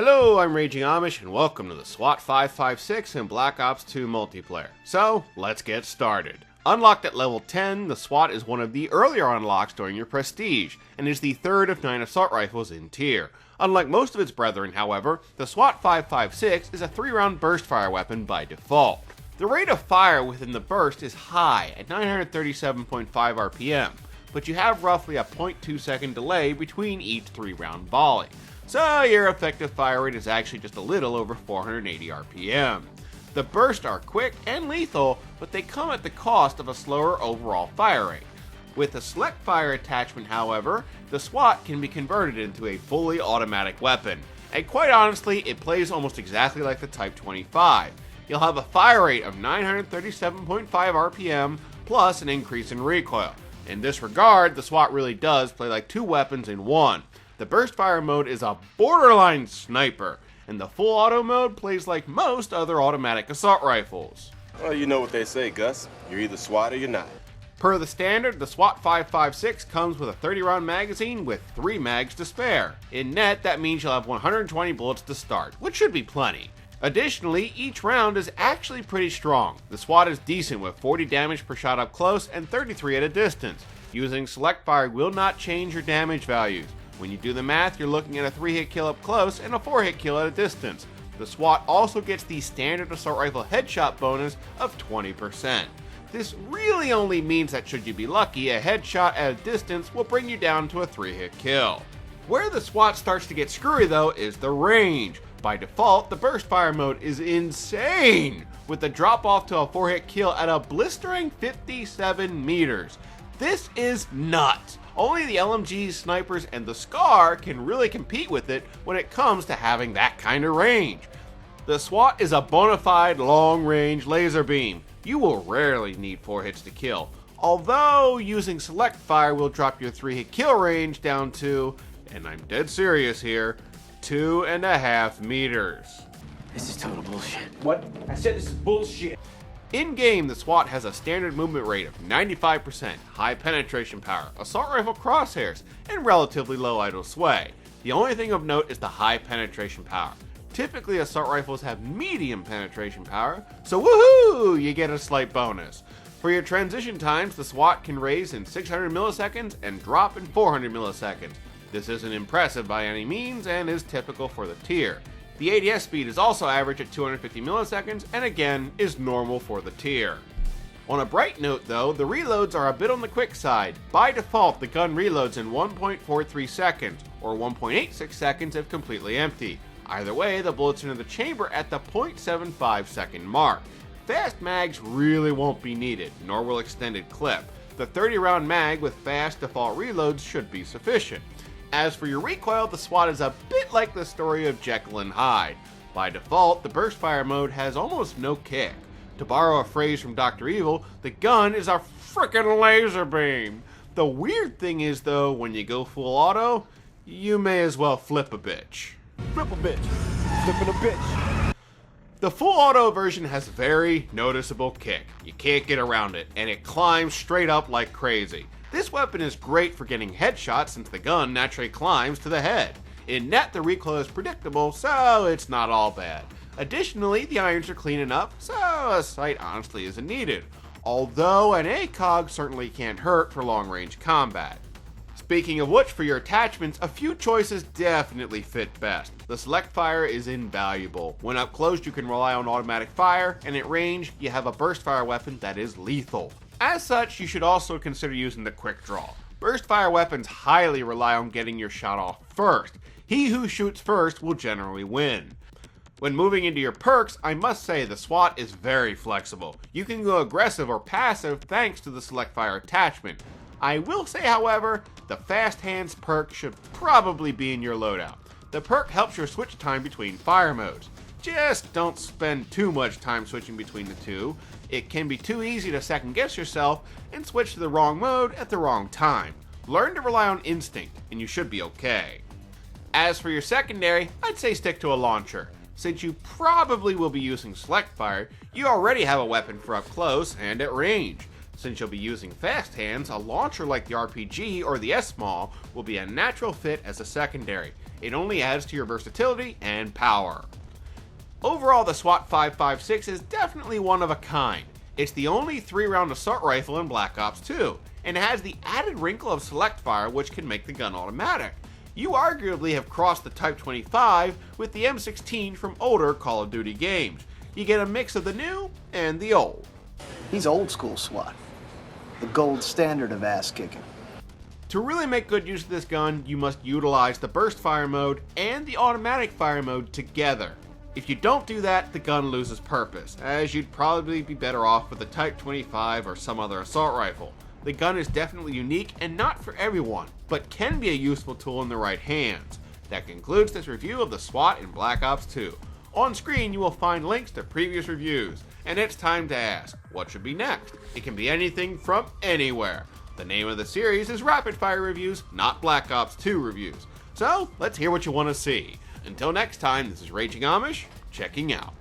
Hello, I'm Raging Amish, and welcome to the SWAT 556 and Black Ops 2 multiplayer. So, let's get started. Unlocked at level 10, the SWAT is one of the earlier unlocks during your prestige, and is the third of 9 assault rifles in tier. Unlike most of its brethren, however, the SWAT 556 is a 3-round burst fire weapon by default. The rate of fire within the burst is high at 937.5 RPM, but you have roughly a 0.2 second delay between each 3-round volley. So your effective fire rate is actually just a little over 480 RPM. The bursts are quick and lethal, but they come at the cost of a slower overall fire rate. With the select fire attachment, however, the SWAT can be converted into a fully automatic weapon, and quite honestly, it plays almost exactly like the Type 25. You'll have a fire rate of 937.5 RPM, plus an increase in recoil. In this regard, the SWAT really does play like two weapons in one. The burst fire mode is a borderline sniper, and the full auto mode plays like most other automatic assault rifles. Well, you know what they say, Gus. You're either SWAT or you're not. Per the standard, the SWAT 556 comes with a 30-round magazine with 3 mags to spare. In net, that means you'll have 120 bullets to start, which should be plenty. Additionally, each round is actually pretty strong. The SWAT is decent with 40 damage per shot up close and 33 at a distance. Using select fire will not change your damage values. When you do the math, you're looking at a 3-hit kill up close and a 4-hit kill at a distance. The SWAT also gets the standard assault rifle headshot bonus of 20%. This really only means that should you be lucky, a headshot at a distance will bring you down to a 3-hit kill. Where the SWAT starts to get screwy though is the range. By default, the burst fire mode is insane, with the drop off to a 4-hit kill at a blistering 57 meters. This is nuts. Only the LMGs, snipers, and the SCAR can really compete with it when it comes to having that kind of range. The SWAT is a bona fide long-range laser beam. You will rarely need 4 hits to kill, although using select fire will drop your 3-hit kill range down to, and I'm dead serious here, 2.5 meters. This is total bullshit. What? I said this is bullshit. In-game, the SWAT has a standard movement rate of 95%, high penetration power, assault rifle crosshairs, and relatively low idle sway. The only thing of note is the high penetration power. Typically, assault rifles have medium penetration power, so woohoo, you get a slight bonus. For your transition times, the SWAT can raise in 600 milliseconds and drop in 400 milliseconds. This isn't impressive by any means and is typical for the tier. The ADS speed is also average at 250 milliseconds and again is normal for the tier. On a bright note though, the reloads are a bit on the quick side. By default, the gun reloads in 1.43 seconds, or 1.86 seconds if completely empty. Either way, the bullets enter the chamber at the 0.75 second mark. Fast mags really won't be needed, nor will extended clip. The 30-round mag with fast default reloads should be sufficient. As for your recoil, the SWAT is a bit like the story of Jekyll and Hyde. By default, the burst fire mode has almost no kick. To borrow a phrase from Dr. Evil, the gun is a frickin' laser beam. The weird thing is though, when you go full auto, you may as well flip a bitch. Flip a bitch. Flipping a bitch. The full auto version has very noticeable kick. You can't get around it, and it climbs straight up like crazy. This weapon is great for getting headshots since the gun naturally climbs to the head. In net, the recoil is predictable, so it's not all bad. Additionally, the irons are clean enough, so a sight honestly isn't needed. Although an ACOG certainly can't hurt for long-range combat. Speaking of which, for your attachments, a few choices definitely fit best. The select fire is invaluable. When up close, you can rely on automatic fire, and at range, you have a burst fire weapon that is lethal. As such, you should also consider using the quick draw. Burst fire weapons highly rely on getting your shot off first. He who shoots first will generally win. When moving into your perks, I must say the SWAT is very flexible. You can go aggressive or passive thanks to the select fire attachment. I will say, however, the fast hands perk should probably be in your loadout. The perk helps your switch time between fire modes. Just don't spend too much time switching between the two. It can be too easy to second guess yourself and switch to the wrong mode at the wrong time. Learn to rely on instinct and you should be okay. As for your secondary, I'd say stick to a launcher. Since you probably will be using select fire, you already have a weapon for up close and at range. Since you'll be using fast hands, a launcher like the RPG or the S-Small will be a natural fit as a secondary. It only adds to your versatility and power. Overall, the SWAT 5.56 is definitely one of a kind. It's the only 3-round assault rifle in Black Ops 2, and it has the added wrinkle of select fire, which can make the gun automatic. You arguably have crossed the Type 25 with the M16 from older Call of Duty games. You get a mix of the new and the old. He's old school SWAT. The gold standard of ass kicking. To really make good use of this gun, you must utilize the burst fire mode and the automatic fire mode together. If you don't do that, the gun loses purpose, as you'd probably be better off with a Type 25 or some other assault rifle. The gun is definitely unique and not for everyone, but can be a useful tool in the right hands. That concludes this review of the SWAT in Black Ops 2. On screen you will find links to previous reviews, and it's time to ask, what should be next? It can be anything from anywhere. The name of the series is Rapid Fire Reviews, not Black Ops 2 reviews. So, let's hear what you want to see. Until next time, this is Raging Amish, checking out.